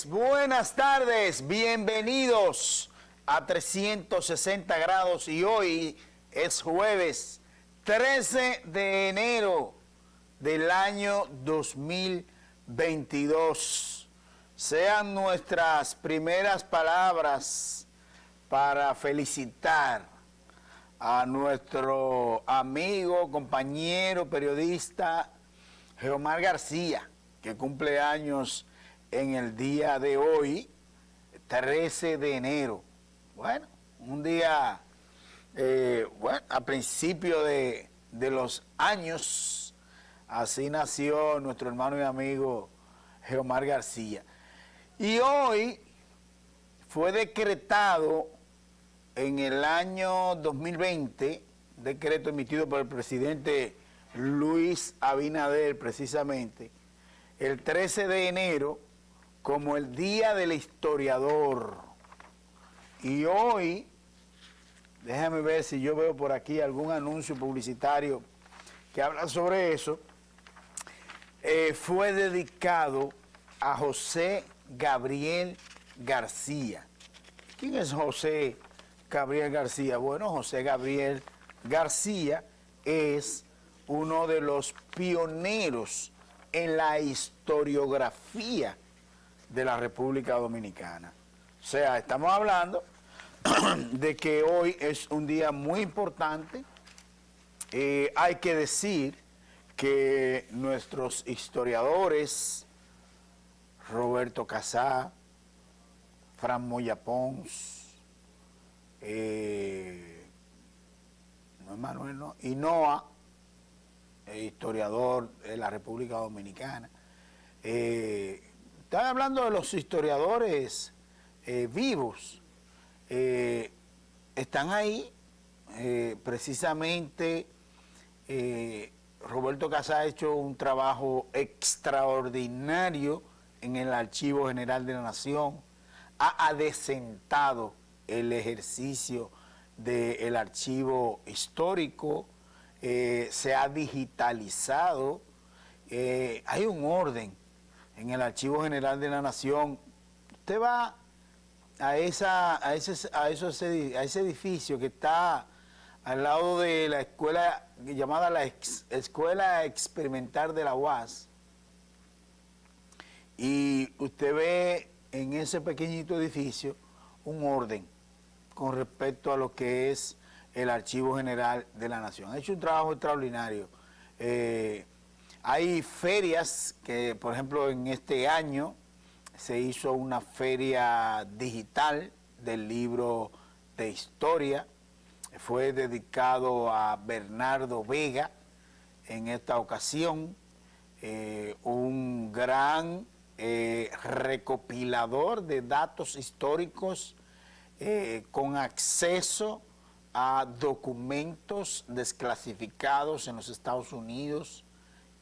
buenas tardes, bienvenidos a 360 grados y hoy es jueves 13 de enero del año 2022. Sean nuestras primeras palabras para felicitar a nuestro amigo, compañero, periodista Geomar García, que cumple años en el día de hoy, 13 de enero. Bueno, un día, a principio de los años, así nació nuestro hermano y amigo Geomar García. Y hoy fue decretado en el año 2020, decreto emitido por el presidente Luis Abinader precisamente, el 13 de enero como el Día del Historiador. Y hoy, déjame ver si yo veo por aquí algún anuncio publicitario que habla sobre eso, fue dedicado a José Gabriel García. ¿Quién es José Gabriel García? Bueno, José Gabriel García es uno de los pioneros en la historiografía de la República Dominicana. O sea, estamos hablando de que hoy es un día muy importante. Hay que decir que nuestros historiadores, Roberto Casá, Fran Moya Pons, Hinoa, historiador de la República Dominicana. Están hablando de los historiadores vivos. Están ahí, precisamente, Roberto Casá ha hecho un trabajo extraordinario en el Archivo General de la Nación, ha adecentado el ejercicio del archivo histórico, se ha digitalizado, hay un orden en el Archivo General de la Nación. Usted va a ese edificio que está al lado de la escuela llamada la Escuela Experimental de la UAS, y usted ve en ese pequeñito edificio un orden con respecto a lo que es el Archivo General de la Nación. Ha hecho un trabajo extraordinario. Hay ferias que, por ejemplo, en este año se hizo una feria digital del libro de historia. Fue dedicado a Bernardo Vega en esta ocasión, un gran recopilador de datos históricos con acceso a documentos desclasificados en los Estados Unidos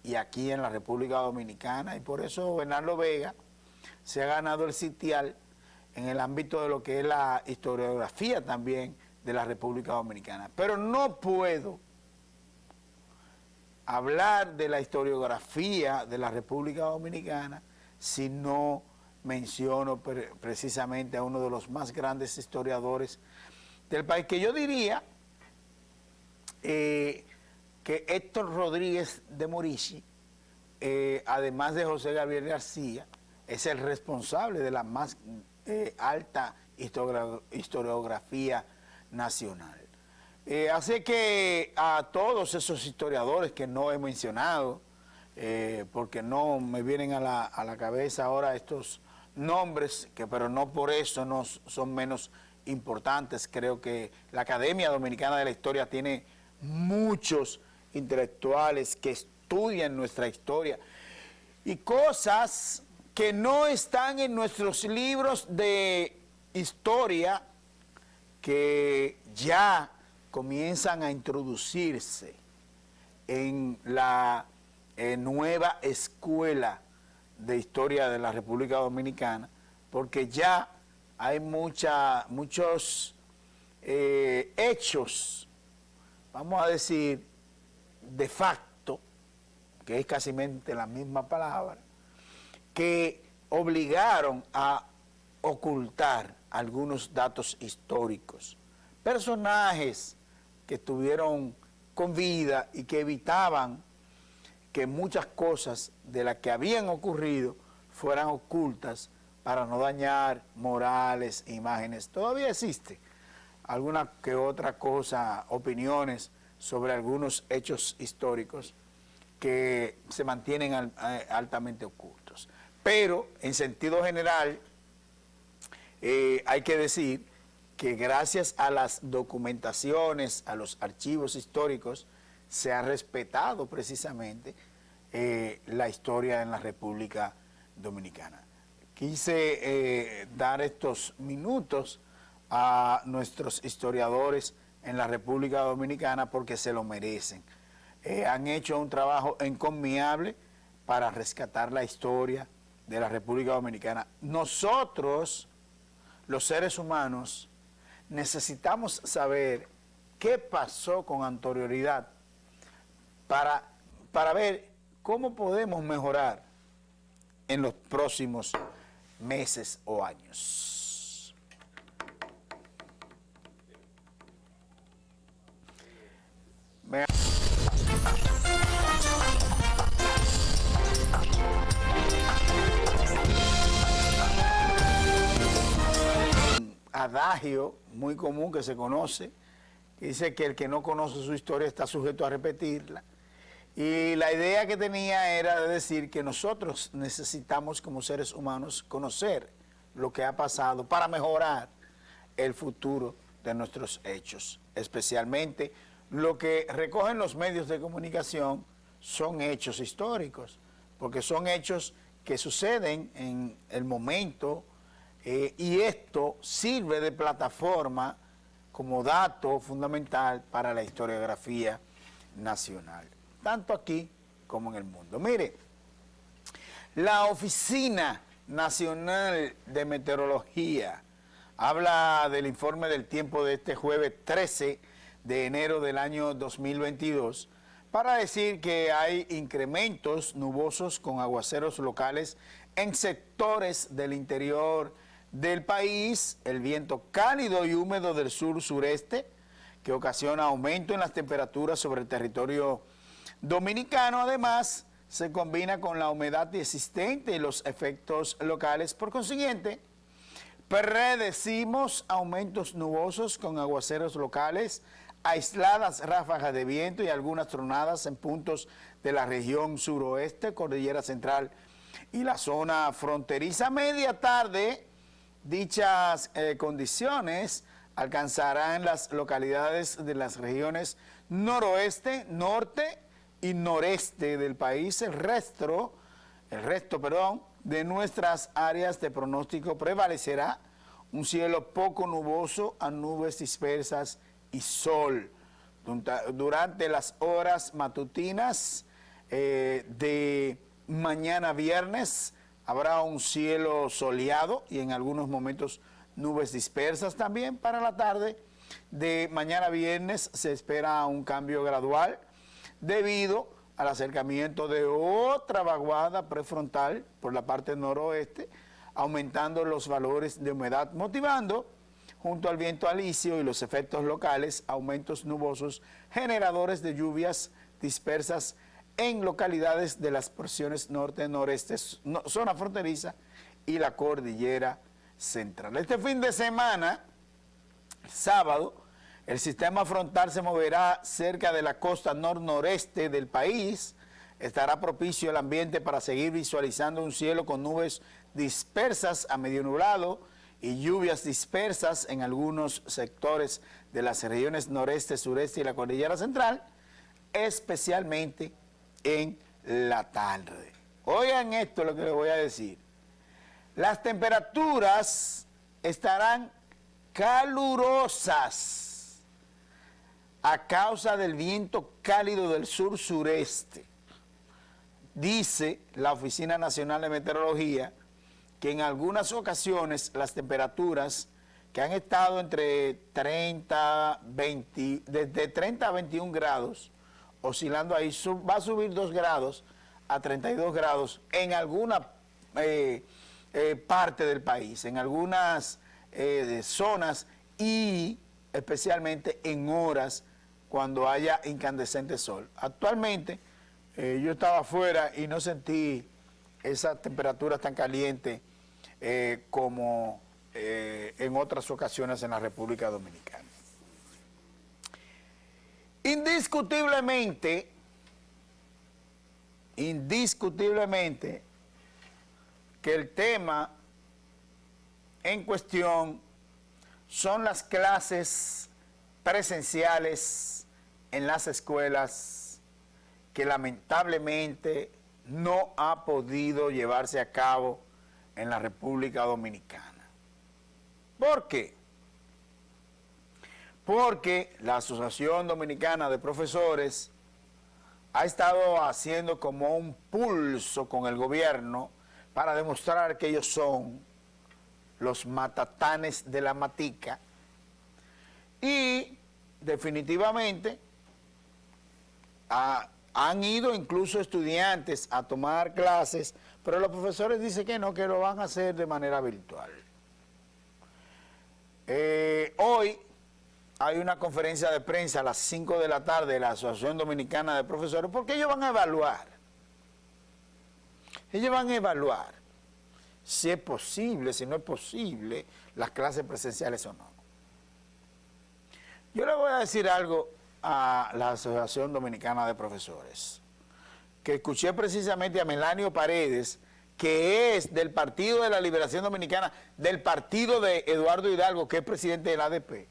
y aquí en la República Dominicana, y por eso Bernardo Vega se ha ganado el sitial en el ámbito de lo que es la historiografía también de la República Dominicana. Pero no puedo hablar de la historiografía de la República Dominicana si no menciono precisamente a uno de los más grandes historiadores del país, que yo diría que Héctor Rodríguez de Morici, además de José Gabriel García, es el responsable de la más alta historiografía nacional. Así que a todos esos historiadores que no he mencionado, porque no me vienen a la cabeza ahora estos nombres, pero no por eso no son menos importantes. Creo que la Academia Dominicana de la Historia tiene muchos intelectuales que estudian nuestra historia y cosas que no están en nuestros libros de historia, que ya comienzan a introducirse en la nueva escuela de historia de la República Dominicana, porque ya hay muchos hechos, vamos a decir, de facto, que es casi la misma palabra, que obligaron a ocultar algunos datos históricos. Personajes que estuvieron con vida y que evitaban que muchas cosas de las que habían ocurrido fueran ocultas para no dañar morales, imágenes. Todavía existe alguna que otra cosa, opiniones sobre algunos hechos históricos que se mantienen altamente ocultos. Pero, en sentido general, hay que decir que gracias a las documentaciones, a los archivos históricos, se ha respetado precisamente la historia en la República Dominicana. Quise dar estos minutos a nuestros historiadores en la República Dominicana porque se lo merecen. Han hecho un trabajo encomiable para rescatar la historia de la República Dominicana. Nosotros, los seres humanos, necesitamos saber qué pasó con anterioridad para ver cómo podemos mejorar en los próximos meses o años. Adagio muy común que se conoce, que dice que el que no conoce su historia está sujeto a repetirla. Y la idea que tenía era de decir que nosotros necesitamos como seres humanos conocer lo que ha pasado para mejorar el futuro de nuestros hechos. Especialmente lo que recogen los medios de comunicación son hechos históricos, porque son hechos que suceden en el momento. Y esto sirve de plataforma como dato fundamental para la historiografía nacional, tanto aquí como en el mundo. Mire, la Oficina Nacional de Meteorología habla del informe del tiempo de este jueves 13 de enero del año 2022 para decir que hay incrementos nubosos con aguaceros locales en sectores del interior del país, el viento cálido y húmedo del sur-sureste, que ocasiona aumento en las temperaturas sobre el territorio dominicano. Además, se combina con la humedad existente y los efectos locales. Por consiguiente, predecimos aumentos nubosos con aguaceros locales, aisladas ráfagas de viento y algunas tronadas en puntos de la región suroeste, Cordillera Central y la zona fronteriza. Media tarde, dichas condiciones alcanzarán las localidades de las regiones noroeste, norte y noreste del país. El resto, de nuestras áreas de pronóstico prevalecerá un cielo poco nuboso a nubes dispersas y sol. Durante las horas matutinas de mañana viernes, habrá un cielo soleado y en algunos momentos nubes dispersas. También para la tarde de mañana viernes se espera un cambio gradual debido al acercamiento de otra vaguada prefrontal por la parte noroeste, aumentando los valores de humedad, motivando, junto al viento alisio y los efectos locales, aumentos nubosos generadores de lluvias dispersas en localidades de las porciones norte-noreste, zona fronteriza y la Cordillera Central. Este fin de semana, sábado, el sistema frontal se moverá cerca de la costa nor-noreste del país. Estará propicio el ambiente para seguir visualizando un cielo con nubes dispersas a medio nublado y lluvias dispersas en algunos sectores de las regiones noreste, sureste y la Cordillera Central, especialmente en la tarde. Oigan esto lo que les voy a decir. Las temperaturas estarán calurosas a causa del viento cálido del sur-sureste. Dice la Oficina Nacional de Meteorología que en algunas ocasiones las temperaturas que han estado entre 30 a 21 grados, oscilando ahí, va a subir 2 grados a 32 grados en alguna parte del país, en algunas zonas y especialmente en horas cuando haya incandescente sol. Actualmente yo estaba afuera y no sentí esas temperaturas tan calientes como en otras ocasiones en la República Dominicana. Indiscutiblemente, que el tema en cuestión son las clases presenciales en las escuelas que lamentablemente no ha podido llevarse a cabo en la República Dominicana. ¿Por qué? Porque la Asociación Dominicana de Profesores ha estado haciendo como un pulso con el gobierno para demostrar que ellos son los matatanes de la matica y definitivamente han ido incluso estudiantes a tomar clases, pero los profesores dicen que no, que lo van a hacer de manera virtual. Hoy hay una conferencia de prensa a las 5 de la tarde de la Asociación Dominicana de Profesores, porque ellos van a evaluar. Ellos van a evaluar si es posible, si no es posible, las clases presenciales o no. Yo le voy a decir algo a la Asociación Dominicana de Profesores, que escuché precisamente a Melanio Paredes, que es del Partido de la Liberación Dominicana, del partido de Eduardo Hidalgo, que es presidente del ADP,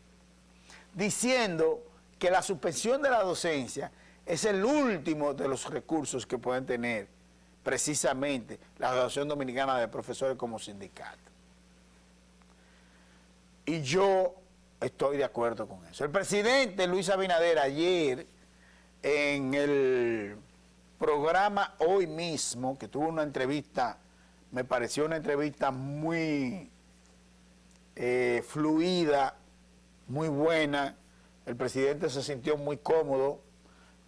diciendo que la suspensión de la docencia es el último de los recursos que pueden tener precisamente la Asociación Dominicana de Profesores como sindicato. Y yo estoy de acuerdo con eso. El presidente Luis Abinader ayer en el programa Hoy Mismo, que tuvo una entrevista, me pareció una entrevista muy fluida, muy buena. El presidente se sintió muy cómodo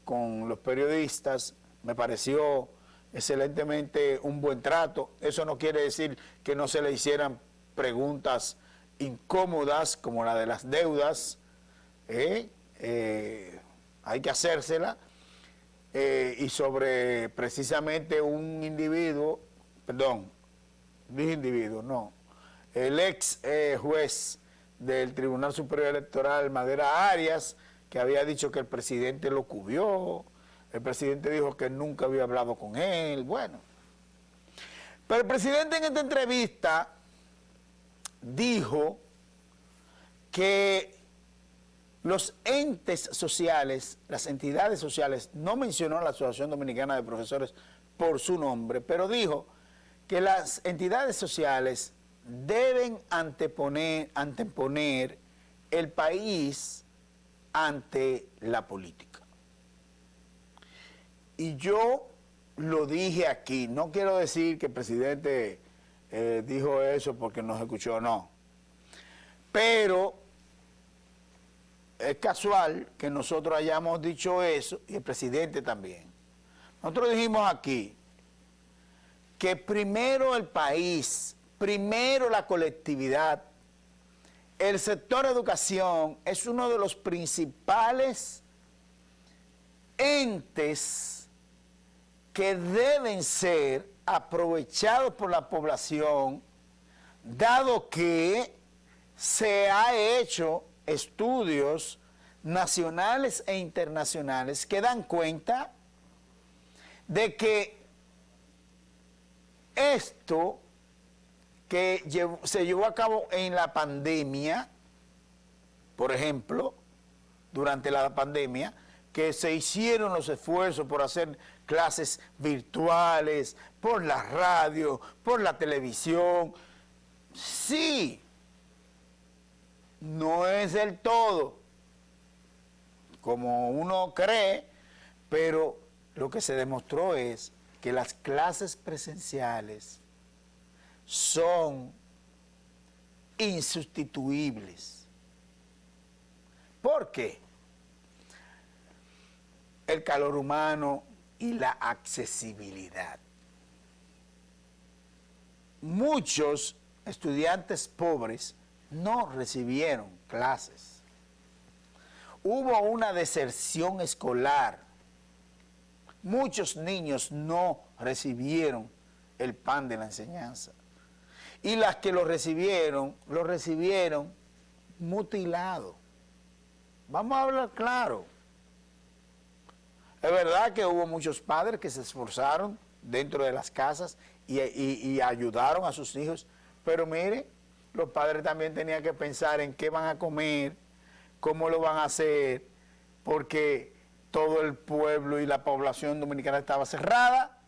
con los periodistas, me pareció excelentemente un buen trato. Eso no quiere decir que no se le hicieran preguntas incómodas como la de las deudas, hay que hacérsela, y sobre precisamente un individuo, perdón, dije individuo, no, el ex juez del Tribunal Superior Electoral, Madera Arias, que había dicho que el presidente lo cubrió, el presidente dijo que nunca había hablado con él, bueno. Pero el presidente en esta entrevista dijo que los entes sociales, las entidades sociales, no mencionó a la Asociación Dominicana de Profesores por su nombre, pero dijo que las entidades sociales deben anteponer el país ante la política. Y yo lo dije aquí, no quiero decir que el presidente dijo eso porque nos escuchó, no. Pero es casual que nosotros hayamos dicho eso y el presidente también. Nosotros dijimos aquí que primero el país, primero la colectividad, el sector educación es uno de los principales entes que deben ser aprovechados por la población, dado que se ha hecho estudios nacionales e internacionales que dan cuenta de que esto que se llevó a cabo en la pandemia, por ejemplo, durante la pandemia, que se hicieron los esfuerzos por hacer clases virtuales, por la radio, por la televisión, sí, no es del todo como uno cree, pero lo que se demostró es que las clases presenciales son insustituibles. ¿Por qué? El calor humano y la accesibilidad. muchos estudiantes pobres no recibieron clases. Hubo una deserción escolar. Muchos niños no recibieron el pan de la enseñanza. Y las que lo recibieron mutilado. Vamos a hablar claro. Es verdad que hubo muchos padres que se esforzaron dentro de las casas y ayudaron a sus hijos, pero mire, los padres también tenían que pensar en qué van a comer, cómo lo van a hacer, porque todo el pueblo y la población dominicana estaba cerrada.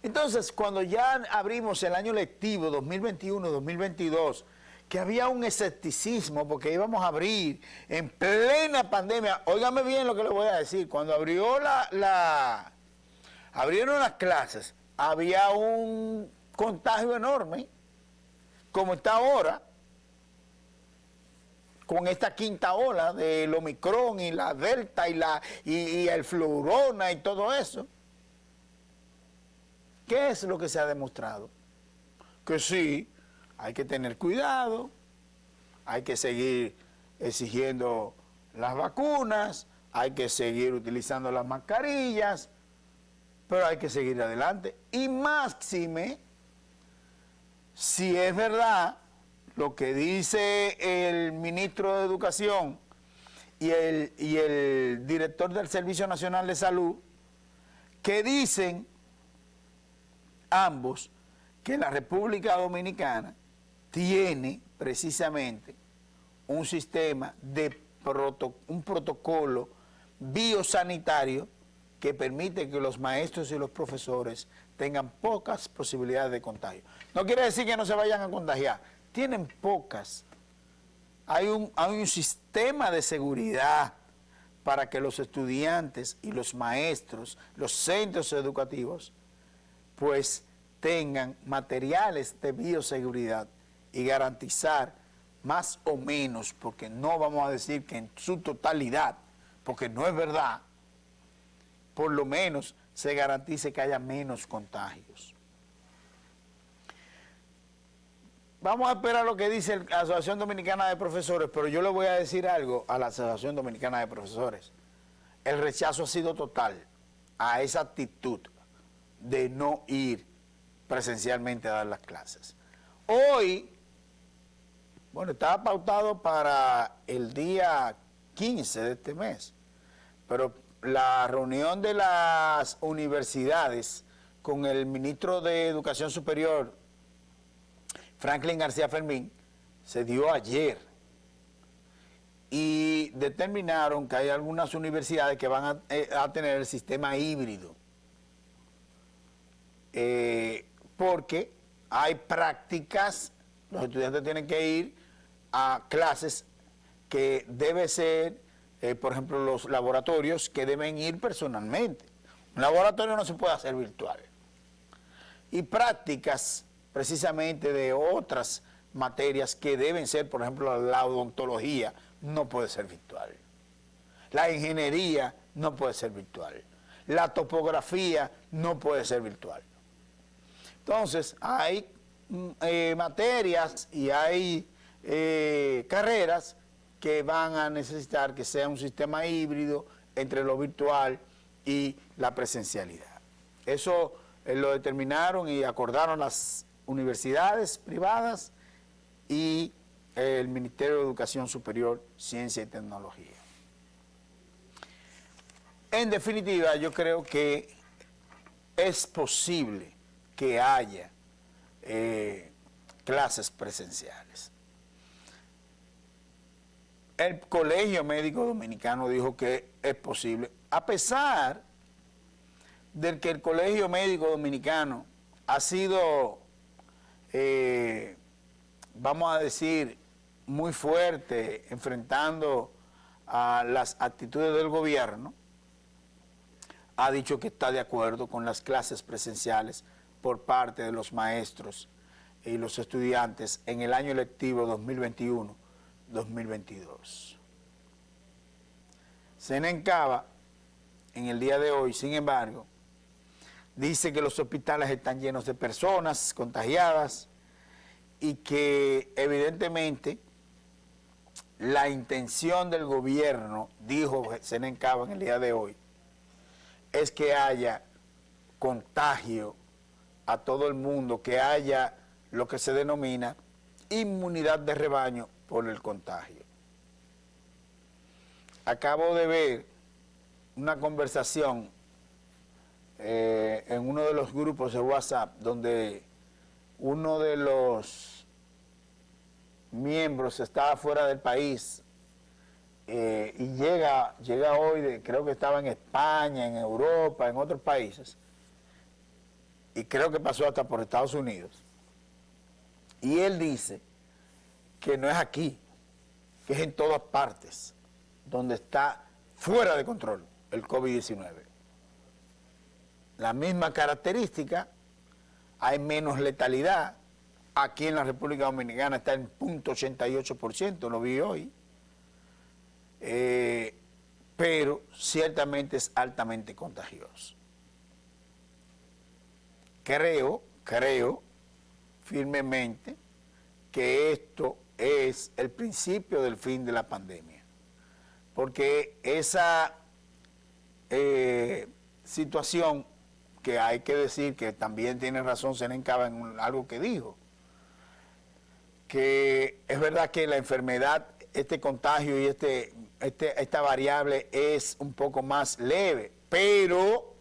Entonces, cuando ya abrimos el año lectivo 2021-2022, que había un escepticismo porque íbamos a abrir en plena pandemia, óigame bien lo que le voy a decir, cuando abrieron las clases, había un contagio enorme, como está ahora, con esta quinta ola del Omicron y la Delta y el Flurona y todo eso. ¿Qué es lo que se ha demostrado? Que sí, hay que tener cuidado, hay que seguir exigiendo las vacunas, hay que seguir utilizando las mascarillas, pero hay que seguir adelante. Y máxime, si es verdad lo que dice el ministro de Educación y el director del Servicio Nacional de Salud, que dicen ambos que la República Dominicana tiene precisamente un sistema un protocolo biosanitario que permite que los maestros y los profesores tengan pocas posibilidades de contagio. No quiere decir que no se vayan a contagiar, tienen pocas. Hay un sistema de seguridad para que los estudiantes y los maestros, los centros educativos, pues tengan materiales de bioseguridad y garantizar más o menos, porque no vamos a decir que en su totalidad, porque no es verdad, por lo menos se garantice que haya menos contagios. Vamos a esperar lo que dice la Asociación Dominicana de Profesores, pero yo le voy a decir algo a la Asociación Dominicana de Profesores. El rechazo ha sido total a esa actitud de no ir presencialmente a dar las clases. Hoy, bueno, estaba pautado para el día 15 de este mes, pero la reunión de las universidades con el ministro de Educación Superior, Franklin García Fermín, se dio ayer y determinaron que hay algunas universidades que van a tener el sistema híbrido. Porque hay prácticas, los estudiantes tienen que ir a clases que debe ser, por ejemplo, los laboratorios que deben ir personalmente. Un laboratorio no se puede hacer virtual. Y prácticas precisamente de otras materias que deben ser, por ejemplo, la odontología no puede ser virtual. La ingeniería no puede ser virtual. La topografía no puede ser virtual. Entonces, hay materias y hay carreras que van a necesitar que sea un sistema híbrido entre lo virtual y la presencialidad. Eso lo determinaron y acordaron las universidades privadas y el Ministerio de Educación Superior, Ciencia y Tecnología. En definitiva, yo creo que es posible que haya clases presenciales. El Colegio Médico Dominicano dijo que es posible, a pesar de que el Colegio Médico Dominicano ha sido, vamos a decir, muy fuerte enfrentando a las actitudes del gobierno, ha dicho que está de acuerdo con las clases presenciales por parte de los maestros y los estudiantes en el año lectivo 2021-2022. Senencaba, en el día de hoy, sin embargo, dice que los hospitales están llenos de personas contagiadas y que evidentemente la intención del gobierno, dijo Zenén Cava en el día de hoy, es que haya contagio a todo el mundo, que haya lo que se denomina inmunidad de rebaño por el contagio. Acabo de ver una conversación en uno de los grupos de WhatsApp donde uno de los miembros estaba fuera del país y llega hoy, creo que estaba en España, en Europa, en otros países, y creo que pasó hasta por Estados Unidos. Y él dice que no es aquí, que es en todas partes donde está fuera de control el COVID-19. La misma característica, hay menos letalidad. Aquí en la República Dominicana está en 0.88%, lo vi hoy. Pero ciertamente es altamente contagioso. Creo firmemente que esto es el principio del fin de la pandemia, porque esa situación, que hay que decir que también tiene razón Zenén Cava en algo que dijo, que es verdad que la enfermedad, este contagio y esta variable es un poco más leve, pero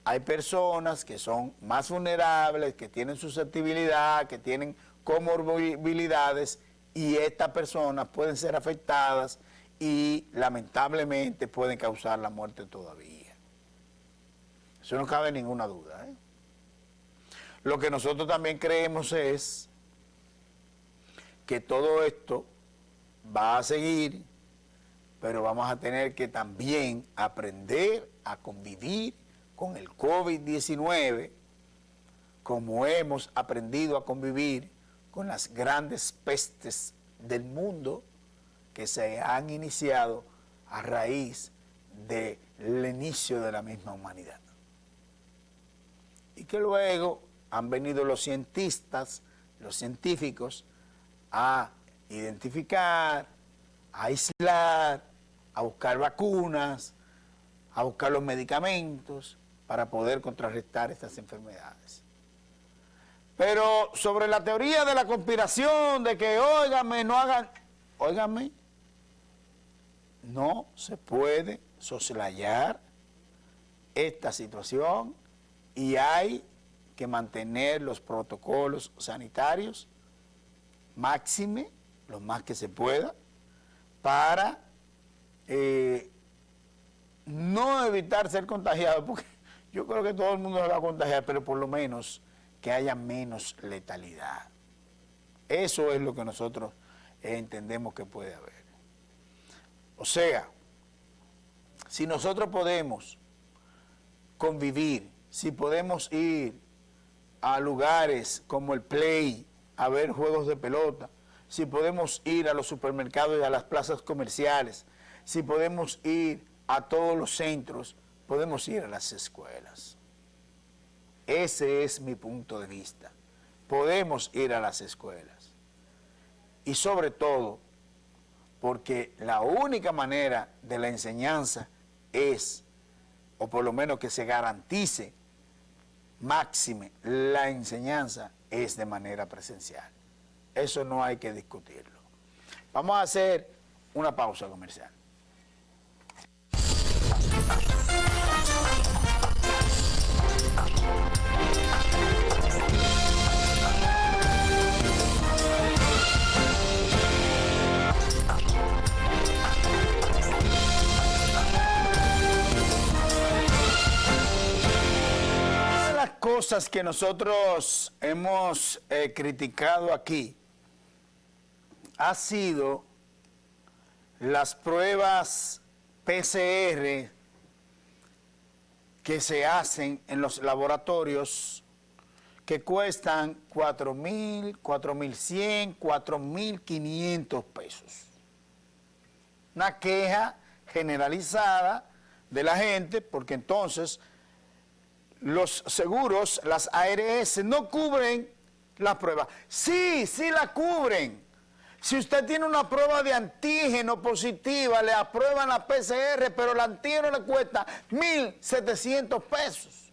hay personas que son más vulnerables, que tienen susceptibilidad, que tienen comorbilidades, y estas personas pueden ser afectadas y lamentablemente pueden causar la muerte todavía. Eso no cabe ninguna duda, ¿eh? Lo que nosotros también creemos es que todo esto va a seguir, pero vamos a tener que también aprender a convivir con el COVID-19 como hemos aprendido a convivir con las grandes pestes del mundo que se han iniciado a raíz del inicio de la misma humanidad. Y que luego han venido los científicos, a identificar, a aislar, a buscar vacunas, a buscar los medicamentos para poder contrarrestar estas enfermedades. Pero sobre la teoría de la conspiración, de que, óigame, no hagan, óigame, no se puede soslayar esta situación y hay que mantener los protocolos sanitarios máxime, lo más que se pueda, para no evitar ser contagiado, porque yo creo que todo el mundo se va a contagiar, pero por lo menos que haya menos letalidad. Eso es lo que nosotros entendemos que puede haber. O sea, si nosotros podemos convivir, si podemos ir a lugares como el Play a ver juegos de pelota, si podemos ir a los supermercados y a las plazas comerciales, si podemos ir a todos los centros, podemos ir a las escuelas. Ese es mi punto de vista. Podemos ir a las escuelas. Y sobre todo, porque la única manera de la enseñanza es, o por lo menos que se garantice máxime la enseñanza, es de manera presencial. Eso no hay que discutirlo. Vamos a hacer una pausa comercial. Cosas que nosotros hemos criticado aquí ha sido las pruebas PCR que se hacen en los laboratorios, que cuestan 4.000, 4.100, 4.500 pesos. Una queja generalizada de la gente, porque entonces los seguros, las ARS, no cubren las pruebas. Sí, sí la cubren. Si usted tiene una prueba de antígeno positiva, le aprueban la PCR, pero el antígeno le cuesta 1.700 pesos.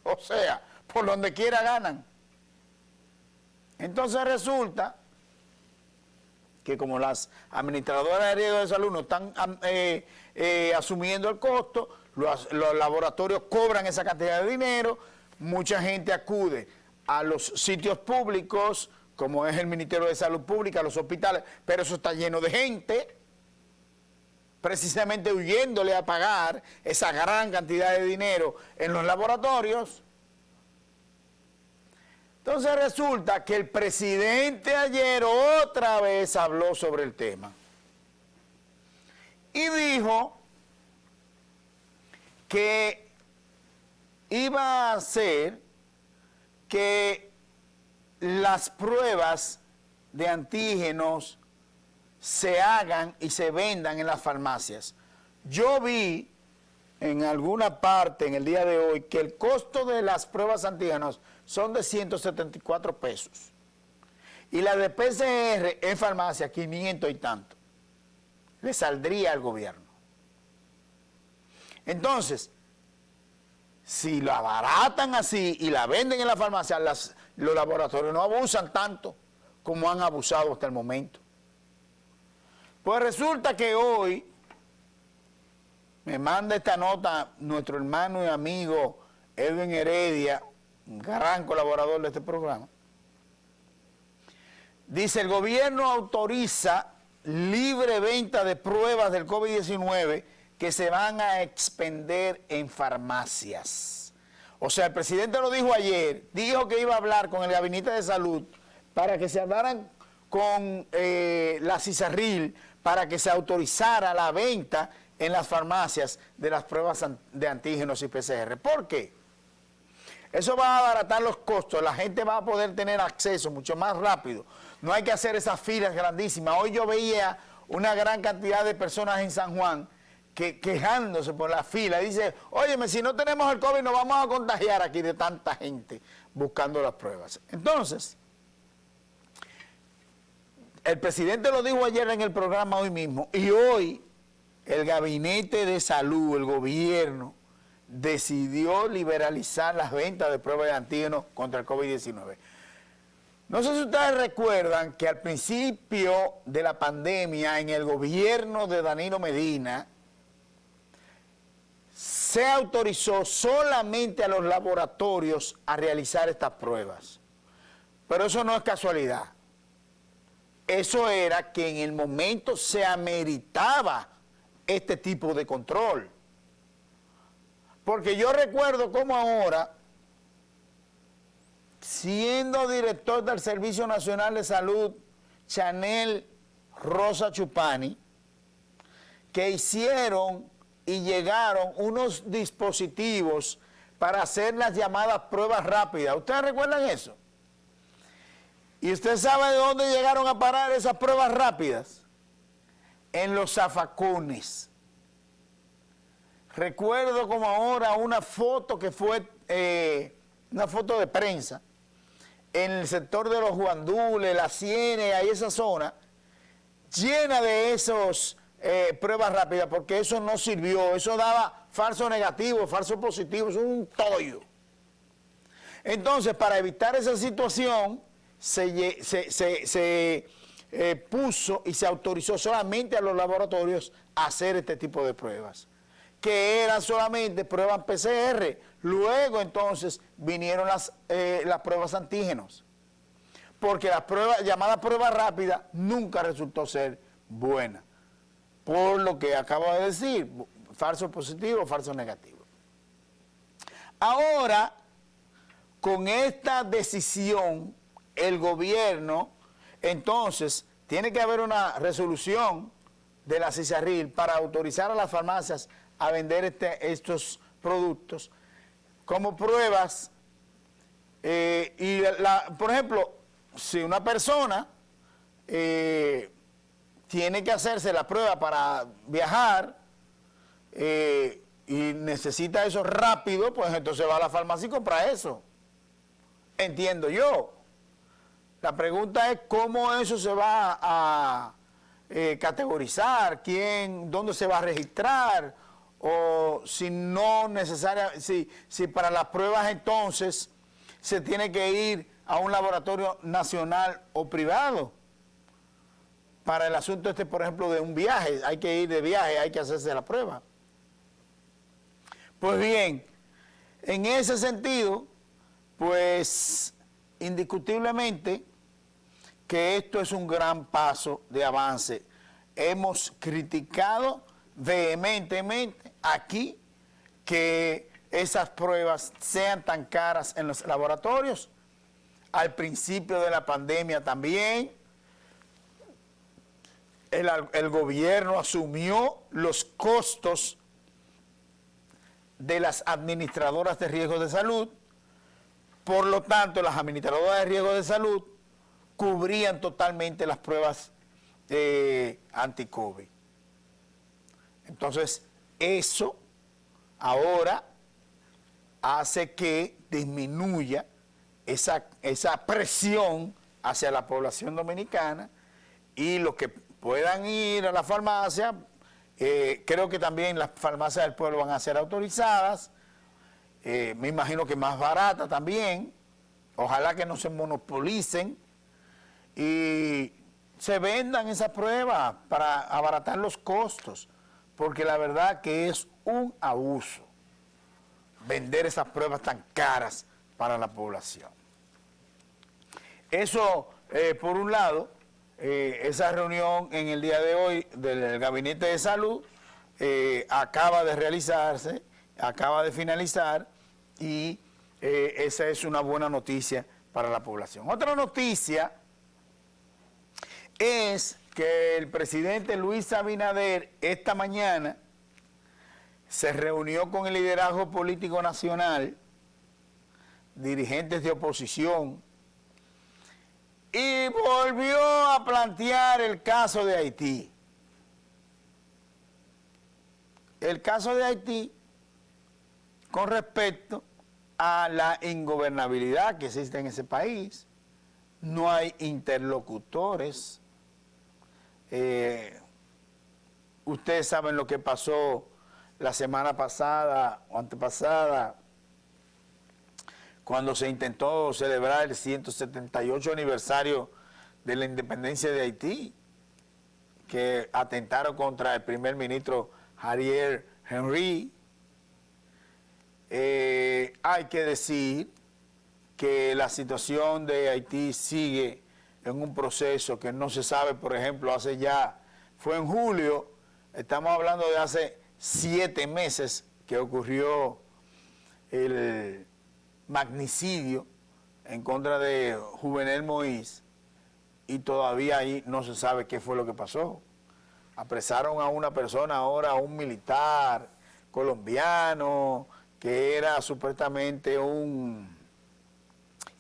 O sea, por donde quiera ganan. Entonces resulta que como las administradoras de riesgo de salud no están asumiendo el costo, los laboratorios cobran esa cantidad de dinero, mucha gente acude a los sitios públicos, como es el Ministerio de Salud Pública, los hospitales, pero eso está lleno de gente, precisamente huyéndole a pagar esa gran cantidad de dinero en los laboratorios. Entonces resulta que el presidente ayer otra vez habló sobre el tema y dijo que iba a hacer que las pruebas de antígenos se hagan y se vendan en las farmacias. Yo vi en alguna parte en el día de hoy que el costo de las pruebas antígenos son de 174 pesos. Y la de PCR en farmacia, 500 y tanto. Le saldría al gobierno. Entonces, si la abaratan así y la venden en la farmacia, los laboratorios no abusan tanto como han abusado hasta el momento. Pues resulta que hoy me manda esta nota nuestro hermano y amigo Edwin Heredia, un gran colaborador de este programa. Dice, el gobierno autoriza libre venta de pruebas del COVID-19 que se van a expender en farmacias. O sea, el presidente lo dijo ayer, dijo que iba a hablar con el Gabinete de Salud para que se hablaran con la CISARRIL para que se autorizara la venta en las farmacias de las pruebas de antígenos y PCR. ¿Por qué? Eso va a abaratar los costos, la gente va a poder tener acceso mucho más rápido. No hay que hacer esas filas grandísimas. Hoy yo veía una gran cantidad de personas en San Juan quejándose por la fila. Dice, óyeme, si no tenemos el COVID nos vamos a contagiar aquí de tanta gente buscando las pruebas. Entonces, el presidente lo dijo ayer en el programa hoy mismo, y hoy el Gabinete de Salud, el gobierno, decidió liberalizar las ventas de pruebas de antígenos contra el COVID-19. No sé si ustedes recuerdan que al principio de la pandemia, en el gobierno de Danilo Medina, se autorizó solamente a los laboratorios a realizar estas pruebas. Pero eso no es casualidad. Eso era que en el momento se ameritaba este tipo de control. Porque yo recuerdo cómo ahora, siendo director del Servicio Nacional de Salud, Chanel Rosa Chupani, que hicieron y llegaron unos dispositivos para hacer las llamadas pruebas rápidas. ¿Ustedes recuerdan eso? ¿Y usted sabe de dónde llegaron a parar esas pruebas rápidas? En los zafacones. Recuerdo como ahora una foto que fue, una foto de prensa, en el sector de los Guandules, la Ciénega y esa zona, llena de esos pruebas rápidas, porque eso no sirvió, eso daba falso negativo, falso positivo, es un tollo. Entonces, para evitar esa situación, se puso y se autorizó solamente a los laboratorios a hacer este tipo de pruebas, que eran solamente pruebas PCR. Luego entonces vinieron las pruebas antígenos, porque la prueba llamada prueba rápida nunca resultó ser buena, por lo que acabo de decir, falso positivo, falso negativo. Ahora, con esta decisión, el gobierno, entonces, tiene que haber una resolución de la CISARRIL para autorizar a las farmacias a vender estos productos como pruebas. Por ejemplo, si una persona tiene que hacerse la prueba para viajar, y necesita eso rápido, pues entonces va a la farmacia y compra eso. Entiendo yo. La pregunta es cómo eso se va a categorizar, dónde se va a registrar, o si no necesariamente, si para las pruebas entonces se tiene que ir a un laboratorio nacional o privado. Para el asunto este, por ejemplo, de un viaje, hay que ir de viaje, hay que hacerse la prueba. Pues bien, en ese sentido, pues indiscutiblemente que esto es un gran paso de avance. Hemos criticado vehementemente aquí que esas pruebas sean tan caras en los laboratorios. Al principio de la pandemia también, el gobierno asumió los costos de las administradoras de riesgos de salud. Por lo tanto, las administradoras de riesgos de salud cubrían totalmente las pruebas anti-COVID. Entonces, eso ahora hace que disminuya esa presión hacia la población dominicana, y los que puedan ir a la farmacia, creo que también las farmacias del pueblo van a ser autorizadas, me imagino que más baratas también, ojalá que no se monopolicen y se vendan esas pruebas para abaratar los costos, porque la verdad que es un abuso vender esas pruebas tan caras para la población. Eso, por un lado, esa reunión en el día de hoy del Gabinete de Salud acaba de realizarse, acaba de finalizar, y esa es una buena noticia para la población. Otra noticia es que el presidente Luis Abinader esta mañana se reunió con el liderazgo político nacional, dirigentes de oposición, y volvió a plantear el caso de Haití. El caso de Haití con respecto a la ingobernabilidad que existe en ese país. No hay interlocutores. Ustedes saben lo que pasó la semana pasada o antepasada, cuando se intentó celebrar el 178 aniversario de la independencia de Haití, que atentaron contra el primer ministro Ariel Henry. Hay que decir que la situación de Haití sigue en un proceso que no se sabe, por ejemplo, fue en julio, estamos hablando de hace 7 meses que ocurrió el magnicidio en contra de Juvenel Moïse, y todavía ahí no se sabe qué fue lo que pasó. Apresaron a una persona ahora, a un militar colombiano, que era supuestamente un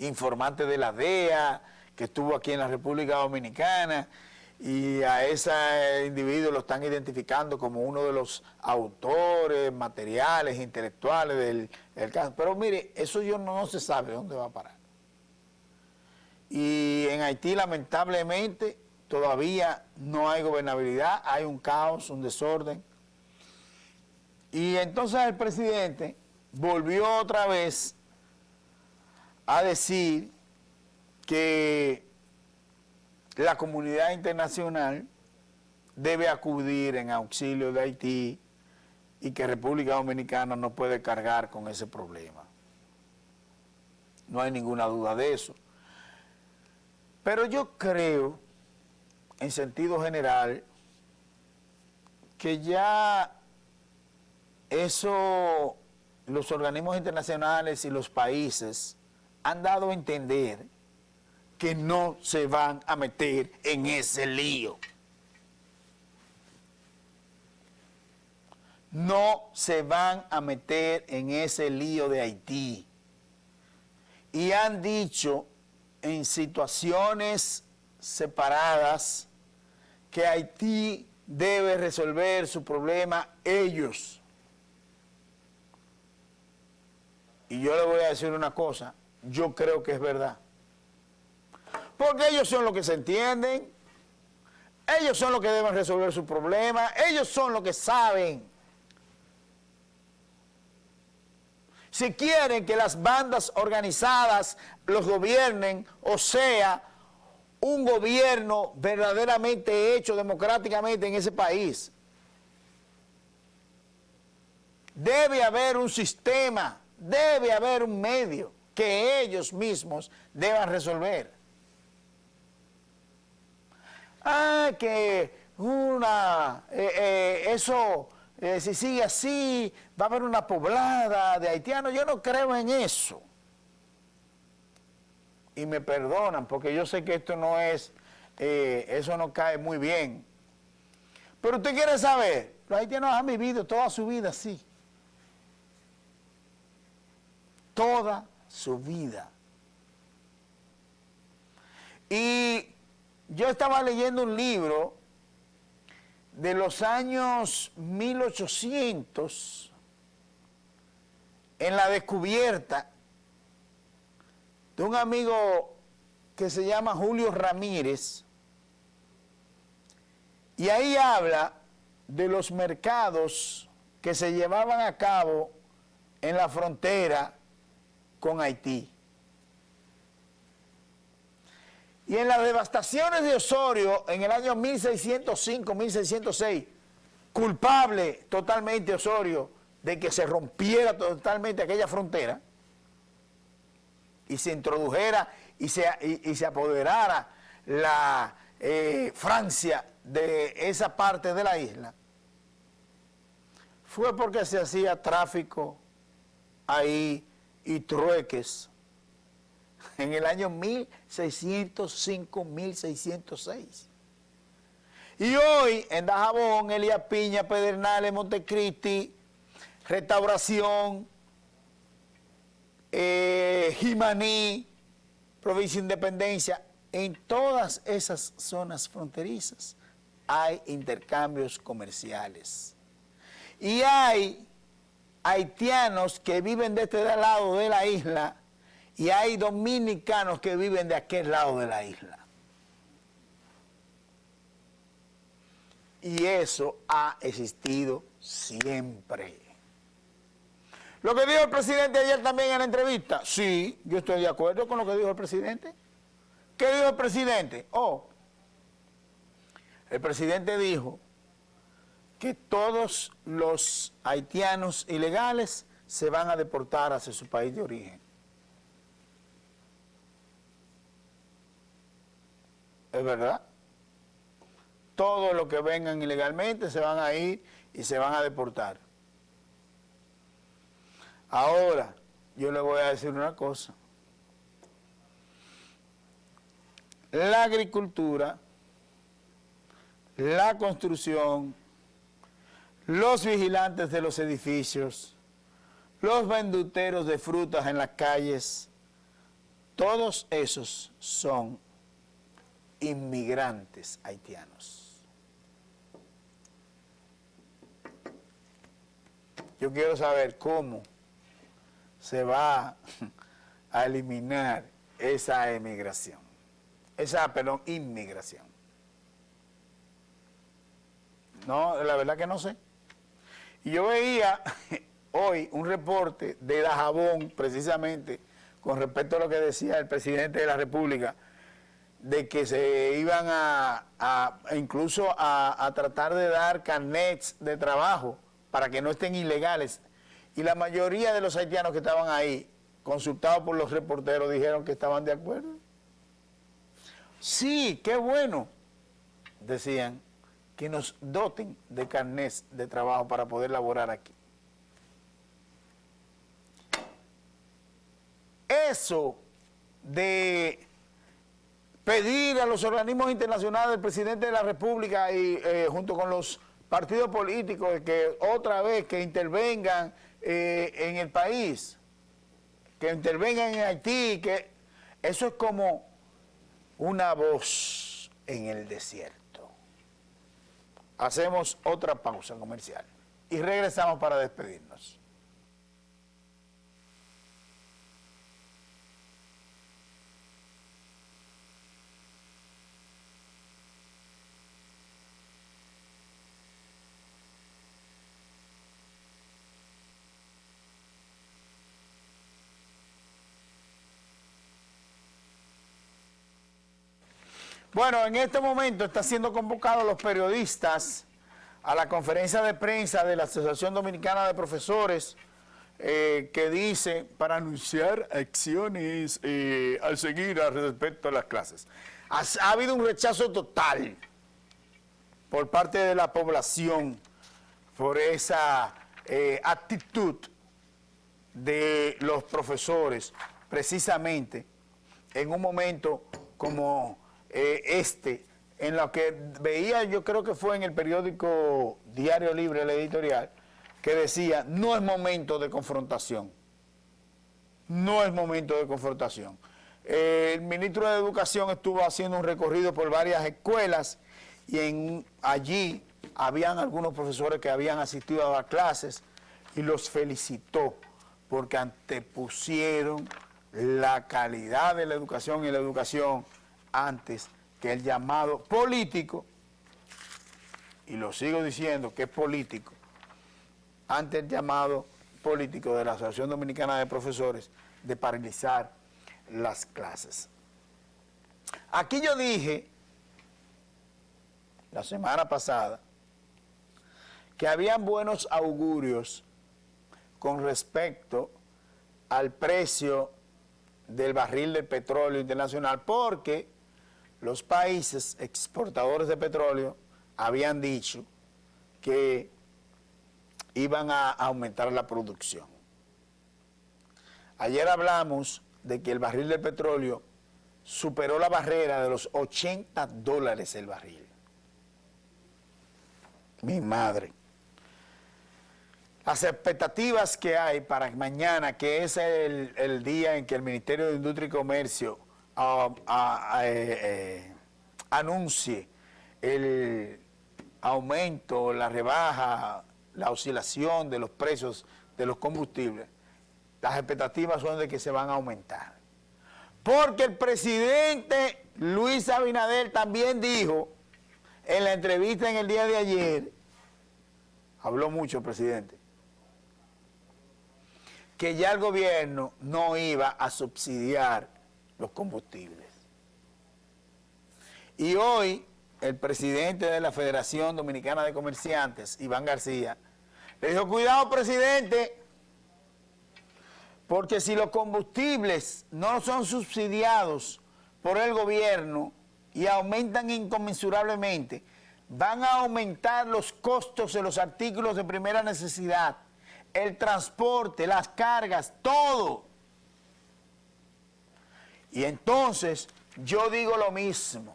informante de la DEA, que estuvo aquí en la República Dominicana, y a ese individuo lo están identificando como uno de los autores materiales, intelectuales del caso. Pero mire, eso no se sabe dónde va a parar. Y en Haití, lamentablemente, todavía no hay gobernabilidad, hay un caos, un desorden. Y entonces el presidente volvió otra vez a decir que la comunidad internacional debe acudir en auxilio de Haití y que República Dominicana no puede cargar con ese problema. No hay ninguna duda de eso. Pero yo creo, en sentido general, que ya eso, los organismos internacionales y los países han dado a entender que no se van a meter en ese lío. No se van a meter en ese lío de Haití. Y han dicho en situaciones separadas que Haití debe resolver su problema ellos. Y yo le voy a decir una cosa, yo creo que es verdad. Porque ellos son los que se entienden, ellos son los que deben resolver sus problemas, ellos son los que saben. Si quieren que las bandas organizadas los gobiernen, o sea, un gobierno verdaderamente hecho democráticamente en ese país, debe haber un sistema, debe haber un medio que ellos mismos deban resolver. Que si sigue así, va a haber una poblada de haitianos. Yo no creo en eso. Y me perdonan, porque yo sé que esto no es, eso no cae muy bien. Pero usted quiere saber, los haitianos han vivido toda su vida así. Toda su vida. Y yo estaba leyendo un libro de los años 1800 en la descubierta de un amigo que se llama Julio Ramírez, y ahí habla de los mercados que se llevaban a cabo en la frontera con Haití. Y en las devastaciones de Osorio, en el año 1605, 1606, culpable totalmente Osorio de que se rompiera totalmente aquella frontera y se introdujera y se apoderara la Francia de esa parte de la isla, fue porque se hacía tráfico ahí y trueques en el año 1605, 1606. Y hoy en Dajabón, Elías Piña, Pedernales, Montecristi, Restauración, Jimaní, Provincia Independencia, en todas esas zonas fronterizas hay intercambios comerciales. Y hay haitianos que viven de este lado de la isla y hay dominicanos que viven de aquel lado de la isla. Y eso ha existido siempre. Lo que dijo el presidente ayer también en la entrevista, sí, yo estoy de acuerdo con lo que dijo el presidente. ¿Qué dijo el presidente? El presidente dijo que todos los haitianos ilegales se van a deportar hacia su país de origen. ¿Es verdad? Todos los que vengan ilegalmente se van a ir y se van a deportar. Ahora, yo le voy a decir una cosa. La agricultura, la construcción, los vigilantes de los edificios, los venduteros de frutas en las calles, todos esos son inmigrantes haitianos. Yo quiero saber cómo se va a eliminar esa inmigración. No, la verdad que no sé. Y yo veía hoy un reporte de Dajabón, precisamente, con respecto a lo que decía el presidente de la República, de que se iban incluso a tratar de dar carnets de trabajo para que no estén ilegales. Y la mayoría de los haitianos que estaban ahí, consultados por los reporteros, dijeron que estaban de acuerdo. Sí, qué bueno, decían, que nos doten de carnets de trabajo para poder laborar aquí. Eso de pedir a los organismos internacionales, del presidente de la República y junto con los partidos políticos que otra vez que intervengan en el país, que intervengan en Haití, que eso es como una voz en el desierto. Hacemos otra pausa comercial y regresamos para despedirnos. Bueno, en este momento están siendo convocados los periodistas a la conferencia de prensa de la Asociación Dominicana de Profesores, que dice para anunciar acciones al seguir al respecto a las clases. Ha habido un rechazo total por parte de la población por esa actitud de los profesores, precisamente en un momento como en lo que veía, yo creo que fue en el periódico Diario Libre, el editorial, que decía, no es momento de confrontación. No es momento de confrontación. El ministro de Educación estuvo haciendo un recorrido por varias escuelas y allí habían algunos profesores que habían asistido a las clases y los felicitó porque antepusieron la calidad de la educación y la educación antes que el llamado político, y lo sigo diciendo que es político, ante el llamado político de la Asociación Dominicana de Profesores de paralizar las clases. Aquí yo dije, la semana pasada, que habían buenos augurios con respecto al precio del barril de petróleo internacional, porque los países exportadores de petróleo habían dicho que iban a aumentar la producción. Ayer hablamos de que el barril de petróleo superó la barrera de los $80 el barril. Mi madre. Las expectativas que hay para mañana, que es el día en que el Ministerio de Industria y Comercio anuncie el aumento, la rebaja, la oscilación de los precios de los combustibles, las expectativas son de que se van a aumentar. Porque el presidente Luis Abinader también dijo en la entrevista en el día de ayer, habló mucho el presidente, que ya el gobierno no iba a subsidiar los combustibles. Y hoy el presidente de la Federación Dominicana de Comerciantes, Iván García, le dijo, cuidado presidente, porque si los combustibles no son subsidiados por el gobierno y aumentan inconmensurablemente, van a aumentar los costos de los artículos de primera necesidad, el transporte, las cargas, todo. Y entonces yo digo lo mismo.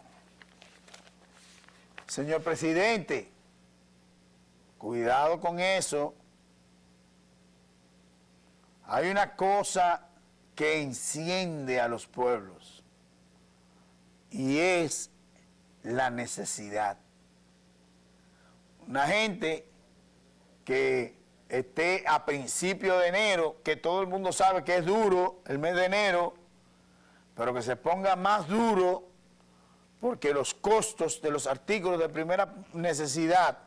Señor presidente, cuidado con eso. Hay una cosa que enciende a los pueblos y es la necesidad. Una gente que esté a principio de enero, que todo el mundo sabe que es duro el mes de enero, pero que se ponga más duro porque los costos de los artículos de primera necesidad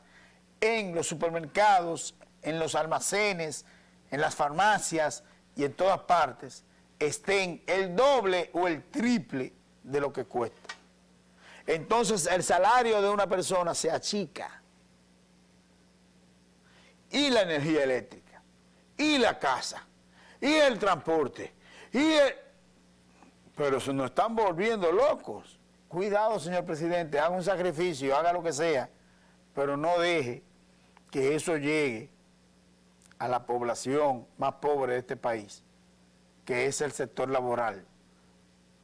en los supermercados, en los almacenes, en las farmacias y en todas partes estén el doble o el triple de lo que cuesta. Entonces el salario de una persona se achica. Y la energía eléctrica, y la casa, y el transporte, pero se nos están volviendo locos. Cuidado, señor presidente, haga un sacrificio, haga lo que sea, pero no deje que eso llegue a la población más pobre de este país, que es el sector laboral,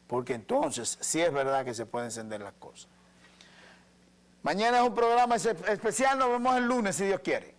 porque entonces sí es verdad que se pueden encender las cosas. Mañana es un programa especial, nos vemos el lunes si Dios quiere.